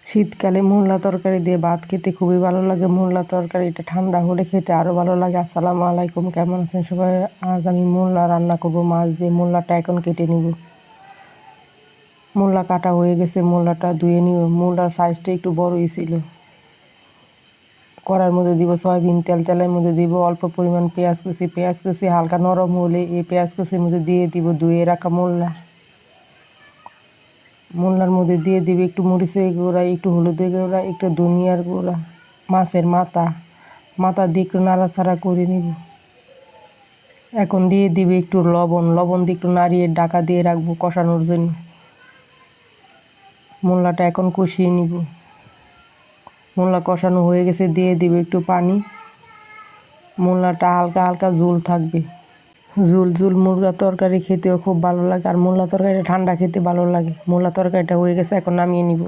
শীতকালে মূলা তরকারি দিয়ে ভাত খেতে খুবই ভালো লাগে। মূলা তরকারিটা ঠান্ডা হলে খেতে আরও ভালো লাগে। আসসালামু আলাইকুম, কেমন আছেন সবাই? আজ আমি মূলা রান্না করব মাছ দিয়ে। মূলাটা এখন কেটে নিব। মূলা কাটা হয়ে গেছে, মূলাটা ধুয়ে নিব। মূলার সাইজটা একটু বড়ই ছিল। কড়ার মধ্যে দিব সয়াবিন তেল, তেলের মধ্যে দিব অল্প পরিমাণ পেঁয়াজ কুচি। পেঁয়াজ কুচি হালকা নরম হলে এই পেঁয়াজ কুচির মধ্যে দিয়ে দিব ধুয়ে রাখা মূলা। মূলার মধ্যে দিয়ে দিবে একটু মরিচের গুঁড়া, একটু হলুদের গুঁড়া, একটু ধনিয়ার গুঁড়া, মাছের মাথা দিয়ে একটু নাড়াচাড়া করে নিব। এখন দিয়ে দিবে একটু লবণ দিয়ে একটু নাড়িয়ে ঢাকা দিয়ে রাখবো কষানোর জন্য। মূলাটা এখন কষিয়ে নিব। মূলা কষানো হয়ে গেছে, দিয়ে দিবে একটু পানি। মূলাটা হালকা হালকা ঝোল থাকবে। ঝোল মূলা তরকারি খেতেও খুব ভালো লাগে, আর মূলা তরকারিটা ঠান্ডা খেতে ভালো লাগে। মূলা তরকারিটা হয়ে গেছে, এখন নামিয়ে নিব।